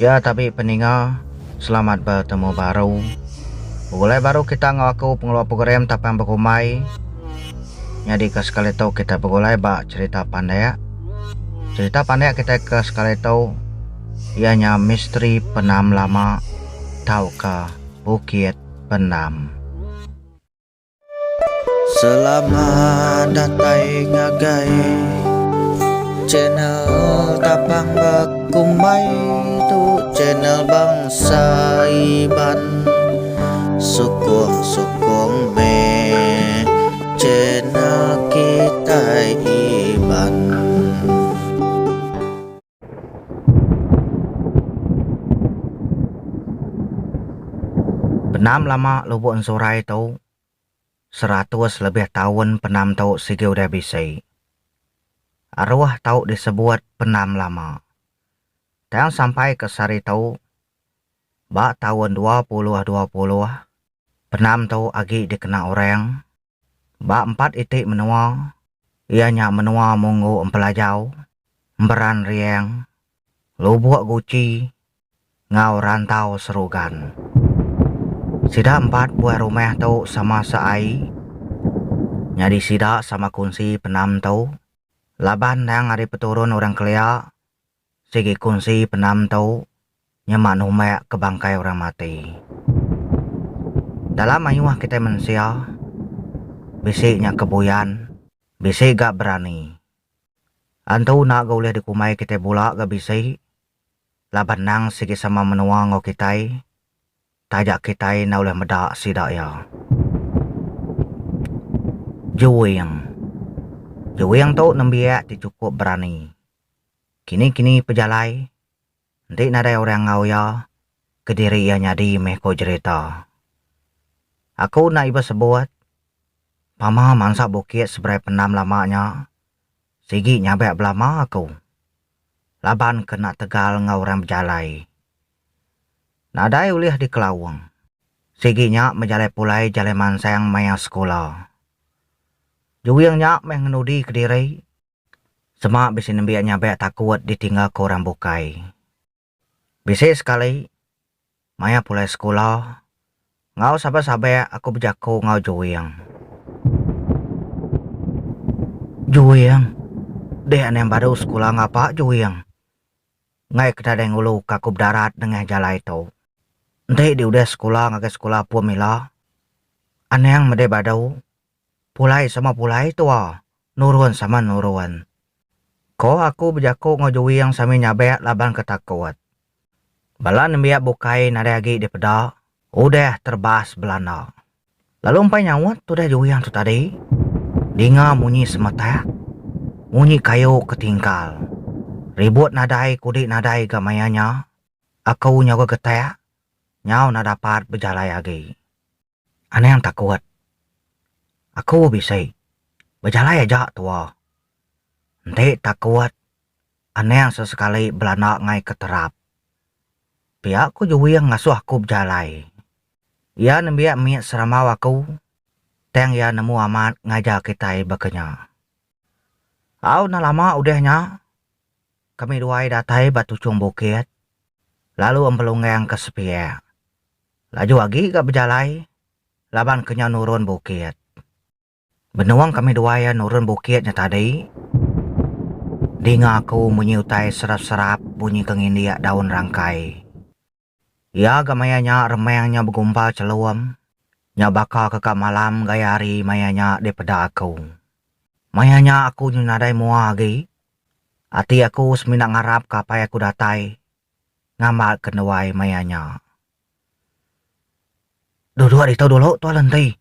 Ya, tapi peninga, selamat bertemu baru. Mulai baru kita ngaku pengelola program tapang berkumai. Jadi ke sekali tahu kita bergulai bak cerita pandai. Cerita pandai kita ke sekali tahu ianya misteri penam lama tahu ke Bukit Penam. Selamat datang ngagai channel tapang berkumai tu channel bangsa Iban sukung me channel kita Iban. Penam lama lubuk surai tu 100 lebih tahun penam tau sigi udah bisa. Arwah tau disebut penam lama. Tayang sampai ke sari tau bak tahun 2020 penam tau agi dikena orang. Bak 4 itik menua ianya menua munggu empelajau emperan riang lubuk guci ngau rantau serugan. Sida 4 buah rumah tau sama seai. Nyadi sida sama kunci penam tau. Laban yang hari peturun orang kelia. Sigi kunci penam tau. Nyemak numek ke bangkai orang mati. Dalam ayuah kita manusia. Bisiknya kebuyan. Bisik gak berani. Antu nak gak boleh dikumai kita bulak gak bisik. Laban nang sigi sama menua ngau kita. Tajak kita na oleh medak sidak ya. Juwing tu nembiak ti cukup berani. Kini pejalai. Nanti nadai orang ngau ya. Kediri ia nyadi meko cerita. Aku nak iba sebut. Pama mansa bukit seberai penam lamanya. Sigi nyabek belama aku. Laban kena tegal ngau orang berjalai. Nadai ulih di Kelawang. Siginya menjalai pulai jalai mansang maya sekolah. Juwingnya mengenudi Kediri. Semak bisi nembiak nyabek takut ditinggal ke orang bukai. Bisi sekali. Maya pulai sekolah. Ngau sabar-sabar aku berjaku ngau Juwing. Juwing. Deh yang baru sekolah ngapa Juwing? Ngai kedadeng ulu kaku darat dengan jalai itu. Nanti di udah sekolah ngakai sekolah pun mila. Aneh yang mede badau. Pulai sama pulai tua. Nurun sama nurun. Ko aku berjaku ngojui yang sami nyabek laban ketakut. Bala nembiak bukai nade lagi di pedak. Udah terbas belanda. Lalu empai nyawat tu dah jui yang tu tadi. Dinga munyi semata. Munyi kayu ketinggal. Ribut nadai kudik nadai gamayanya. Aku nyawa getek. Nyau nak dapat berjalan lagi. Aneh yang takut. Aku bisa. Berjalan aja tua. Nanti takut. Aneh yang sesekali belanda ngai keterap. Pihak aku juga yang ngasuh aku berjalan. Ia nembiak miak seramau aku. Teng ia nemu amat ngajak kita bekenya. Au na lama udahnya. Kami dua datai batu cung bukit. Lalu empelungang ke sepia. Laju lagi gak berjalai. Laban kenya nurun bukit. Benuang kami dua ya nurun bukitnya tadi. Dinga aku menyiutai serap-serap bunyi kengindiak daun rangkai. Ya gamayanya remengnya bergumpal celuam. Nya bakal kekak malam gayari mayanya di peda aku. Mayanya aku nyunadai mua lagi. Hati aku seminak ngarap kapai aku datai. Ngamal kenewai mayanya. Dua-dua di tau dulu tu lantai.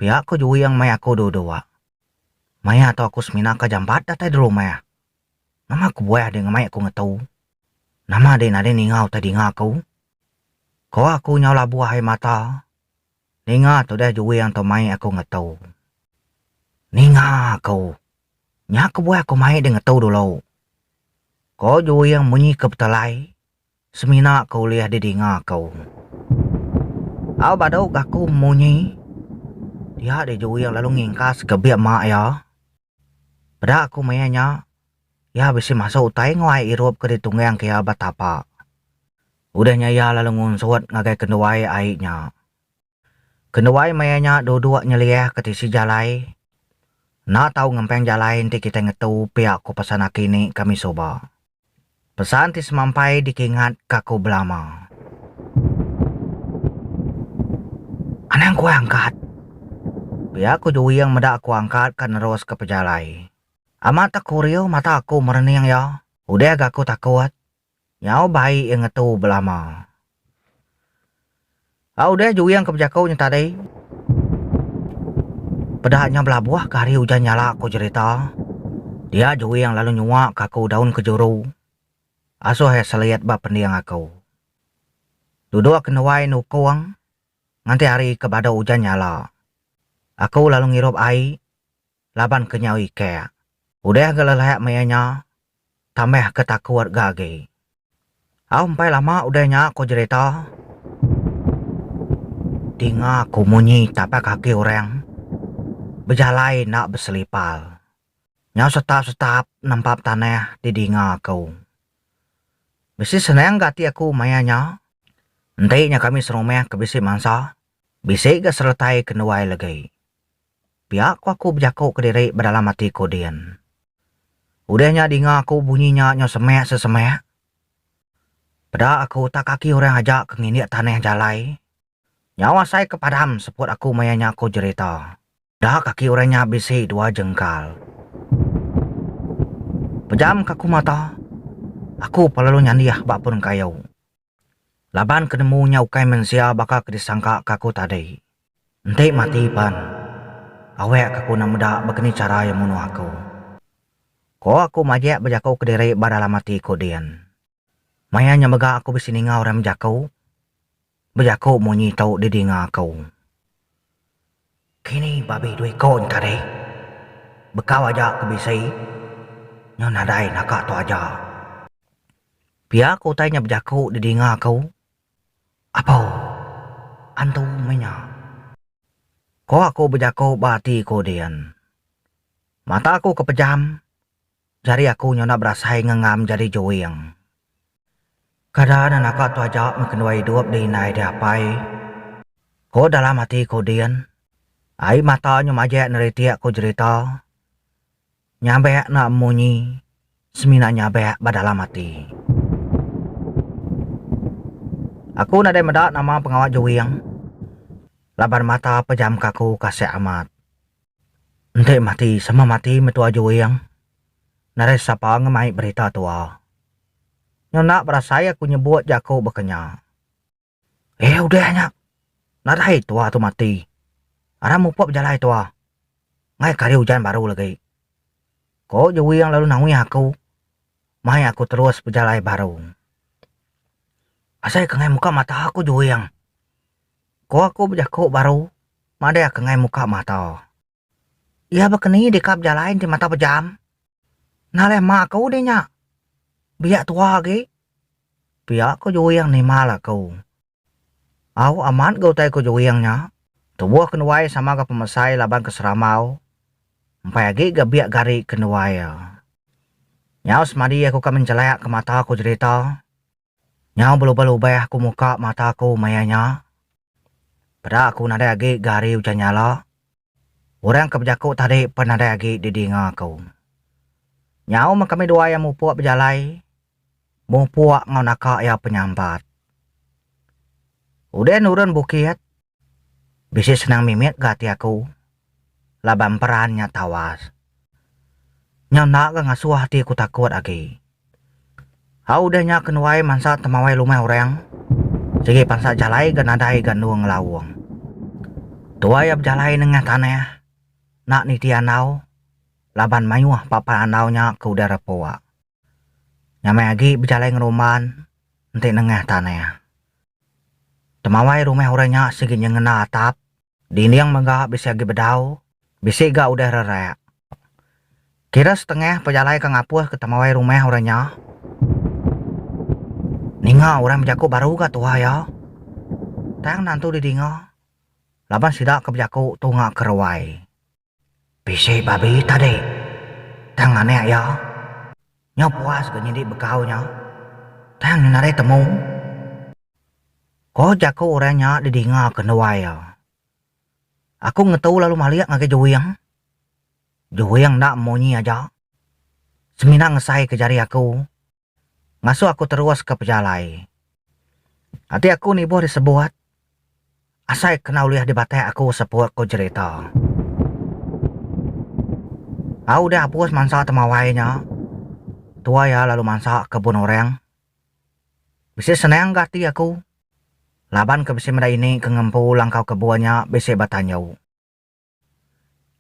Pihak aku juga yang maya aku dua-dua. Maya atau aku semina ke jambat datai dulu maya. Nama aku buah dengan maya aku ngetau. Nama dia nade ningau tadi ngaku. Kau aku nyala buah hai mata. Ninga tu dah juga yang tu maya aku ngetau. Ninga aku. Nyak aku buah aku maya dia ngetau dulu. Kau juga yang munyi ke betalai. Semina kau lihat di dinga kau. Au badau aku munyi. Dia ada juga yang lalu ngingkas ke biak mak ya. Pada aku mayanya. Ya bisi masuk utai ngawai irup ke ditunggang kaya batapa. Udahnya ya lalu ngunsut ngagai kenduai aiknya. Kenduai mayanya duduk nyeliah ke tisi jalai. Nak tahu ngempeng jalai nanti kita ngetu pihak ko pesan kini kami soba. Pesan ti semampai dikingat kaku belama. Anang ku angkat. Pihak ko juwiang meda aku angkat kan terus ke pejalai. Amat tak kuriu mata aku merening ya. Udah agak aku takut. Nyau bayi yang ngetu belama. Udah juwiang ke pejakau nyata deh. Pedahnya belabuah ke hari hujan nyala aku cerita. Dia juwiang lalu nyuak kaku daun kejuru. Asuh seliat bab pendiang aku. Duduk kenawai nukuang. Nganti hari kepada hujan nyala. Aku lalu ngirup air. Laban kenyau ike. Udah gelelayak mayanya. Tambah ketakuat gage. Sampai lama udahnya aku cerita. Tinga aku munyi tapak kaki orang. Berjalai nak berselipal. Nyau setap-setap nampak tanah di dinga aku. Bisi senang gati aku mayanya. Entinya kami serumah ke bisi mangsa. Bisi gak sertai kenuai lagi. Pihak aku berjakuk ke diri berdalam hati kodian. Udahnya dinga aku bunyinya nyau semek. Pada aku tak kaki orang ajak ke ngindik tanah jalai. Nyawa saya kepadam seput aku mayanya aku cerita. Dah kaki orangnya bisi 2 jengkal. Pejam kaku mata. Aku perlu nyandiah bapun kayau. Laban kenemunya ukai mensia bakal kedisangka kaku tadi. Nanti mati pan. Awek kaku nak muda begini cara yang munu aku. Ko aku majak berjakau ke diri badalam hati kodian. Mayanya mega aku bisininga orang berjakau. Berjakau munyi tau di dinga aku. Kini babi duit kau tadi. Bekau aja ke bisi. Nyo nadai nakak tu aja. Pihak aku tanya berjakau di dinga aku. Apa? Antu menya. Ko aku berjakau bati kodian. Mata aku kepejam. Jari aku nyona berasai ngengam jadi jowiang. Kadang nakak tu aja mengenai hidup di nai diapai. Ko dalam hati kodian. Ai matanya majak neritiak ko cerita. Nyabek nak munyi. Semina nyabek badalam hati. Aku nadai medak nama pengawat jowiang. Laban mata pejam kaku kasih amat. Nanti mati sama mati metua jowiang. Nadai sapa ngemai berita tua. Nyonak berasai aku nyebut jaku bekenya. Udahnya. Nadai tua tu mati. Ada mupop jalai tua. Ngai kali hujan baru lagi. Ko jowiang lalu nangui aku. Mai aku terus berjalai baru. Asai kengai muka mata aku jowiang. Ko aku berjakuk baru. Madai kengai muka mata. Ia bekeni dekap jalain di mata pejam. Naleh mak aku dehnya. Biak tua lagi. Biak aku jowiang ni malah kau. Aku amat gau tay ko jowiangnya. Tubuh kenuai sama ke pemesai laban ke seramau. Sampai lagi gak biak gari kenuai. Nyau semadi aku kan mencelayak ke mata aku cerita. Nyau belubah-lubah aku muka mata aku mayanya. Pada aku nada lagi gari hujan nyala. Orang kebejakuk tadi pernah ada lagi di dinga aku. Nyau kami dua yang mupuak berjalai. Mupuak ngau nakak ya penyampat. Udah nurun bukit. Bisi senang mimit gati aku. Laban perannya tawas. Nyau nak ngasuh hati aku takut lagi. Udahnya kenuai mansa temawai lumai orang. Segi pansa jalai ganadai ganduang lawang. Tua ya berjalai nengah tanah. Nak niti anau. Laban mayuah papa anaunya ke udara poa. Nyamai lagi berjalai ngeruman. Nanti nengah tanah. Temawai rumah orangnya segi ngena atap. Dini yang megah bisa lagi bedau. Bisa gak udah rerek. Kira setengah pejalai ke ngapuh ke temawai rumah orangnya. Ninga orang berjaku baru gak tua ya. Tang nantu di dinga. Laban sidak ke berjaku tunga kerawai. Bisa babi tadi. Tang aneh ya. Nyau puas ke nyidik bekaunya. Tang nyenari temu. Ko jako orangnya didinga kenuai ya. Aku ngetau lalu maliak ngake Joyang. Joyang nak monyi aja. Semina ngesai ke jari aku. Ngasu aku terus ke pejalai. Hati aku nih boleh sebuat. Asai kena uliah di batai aku sepuat ko cerita. Aku dah hapus mansa temawainya. Tua ya lalu mansa kebun orang. Bisa senang gati aku. Laban ke bisi meda ini kengempu langkau kebuannya bisi batanyau.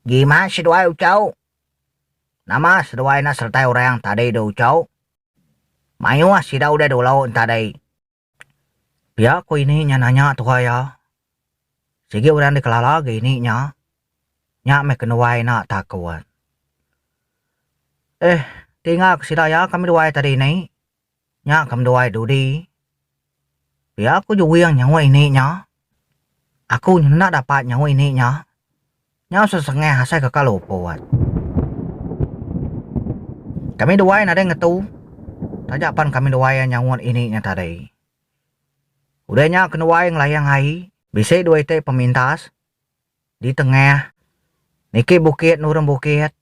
Gimana si doai ucau? Nama sedoai na sertai orang tadi do ucau. Mayu si dah udah dolau tadi. Pihak ko ini nyananya tua ya. Sige orang dikelala gini nya. Nya me kenuai na takuan. Tinggal si daya kami doai tadi ini. Nya kami doai dudi. Ya aku juga yang nyawa ini nya. Aku nak dapat nyawa ini nya. Nyawa sesengah hasai ke kalau buat. Kami dua yang ada ngetu. Tajapan kami dua yang nyawa ini nya tadi. Udahnya kenua yang layang hai. Bisa dua itu pemintas. Di tengah. Niki bukit nurun bukit.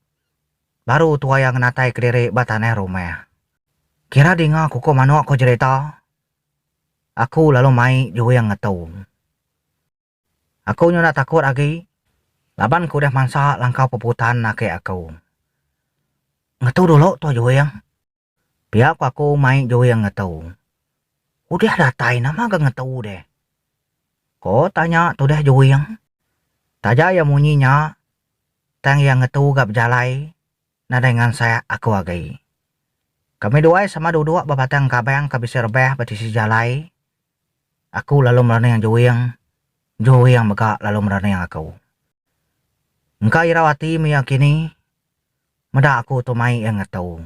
Baru tua yang natai kediri batane rumah. Kira dengar kuku manu aku cerita. Aku lalu mai juga yang ngetau. Aku nyona takut lagi. Laban ku dah mansa langkau peputan nake aku. Ngetau dulu tu juga yang. Pihak aku mai juga yang ngetau. Udah datai nama gak ngetau deh. Ko tanya tu dah juga yang. Taja yang munyinya. Tang yang ngetau gak berjalai. Nah dengan saya aku lagi. Kami dua sama duduk babatang kabang kabisir beh batisi jalai. Aku lalu merana yang Joey yang megak lalu merana yang aku. Engkau Irawati meyakini. Meda aku tumai yang ngetau.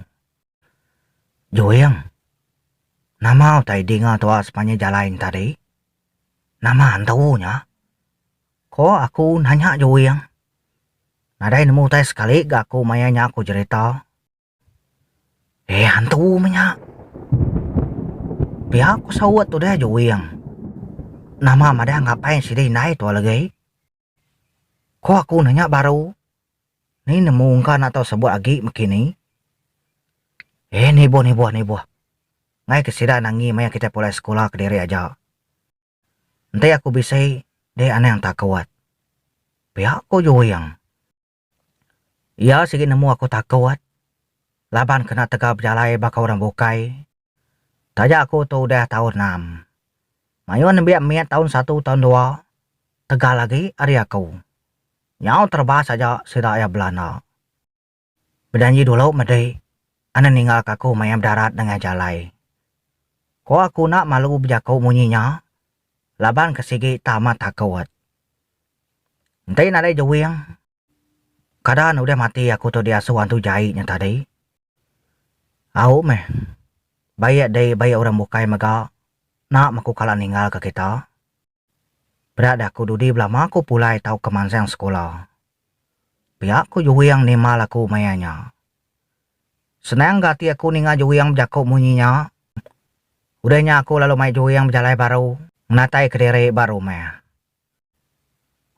Joey yang. Nama utai dengar tua sepanjang jalan tadi. Nama antaunya. Ko aku nanya Joey yang. Nadai nemu utai sekali gak aku mayanya aku cerita. Hantu menya. Pihak aku sawat tu dah Joey yang. Nama mada ngapain sih dia naik tu lagi? Kok aku nanya baru? Ni nemu ungkan atau sebut lagi begini? Ni buah. Ngai kesida nangi maya kita pulai sekolah ke diri aja. Nanti aku bisa dia aneh yang tak kuat. Pihak aku juga yang. Ya sikit nemu aku tak kuat. Laban kena tegap jalai bakal orang bukai. Taja aku tu udah tahun 6. Mayuan biak miat tahun 1 tahun 2. Tegal lagi hari aku. Nyau terbahas saja sida ya Belanda. Berjanji dulu medai. Ana ninggal kaku mayam darat dengan jalai. Ko aku nak malu berjakau munyinya. Laban kesigi tamat tak kuat. Nanti nadai jauh. Kadang udah mati aku tu diasuhan tu jahitnya tadi. Aku meh. Bayak orang bukai mega. Nak maku kalah ninggal ke kita. Berada aku dudi belama aku pulai tahu kemansang sekolah. Pihak aku juga yang nimal aku mayanya. Senang gati aku ninggal juga yang berjakuk munyinya. Udahnya aku lalu mai juga yang berjalai baru. Menatai kediri baru meh.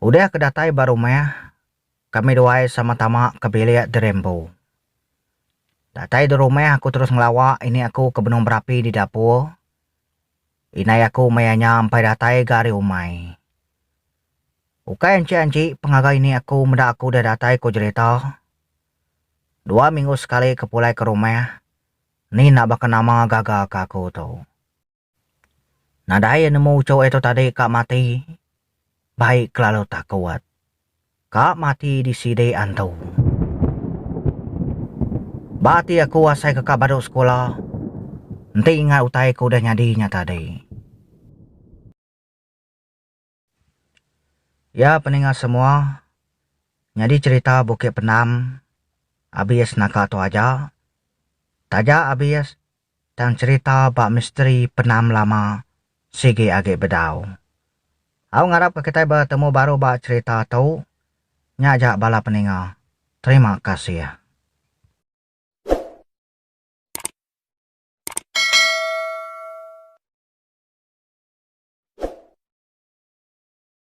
Udah kedatai baru meh. Kami doai sama-tama ke bilik derembo. Datai di rumah aku terus ngelawak. Ini aku ke benung berapi di dapur. Inai aku mayanya sampai datai gari umai. Ukai anci pengaga ini aku meda aku dah datai ko cerita. 2 minggu sekali kepulai ke rumah. Ni nak bakal nama gagal ke aku tu. Nadai nemu cowok itu tadi kak mati. Baik lalu tak kuat. Kak mati di sidi antu. Bati aku asai ke kabar sekolah. Nanti ingat utai ku udah nyadinya tadi. Ya pendengar semua. Jadi cerita Bukit Penam. Abis nakal tu aja. Taja abis. Dan cerita bak misteri Penam lama. Sigi agi bedau. Aku ngarap ke kita bertemu baru bak cerita tu. Nyajak bala pendengar. Terima kasih ya.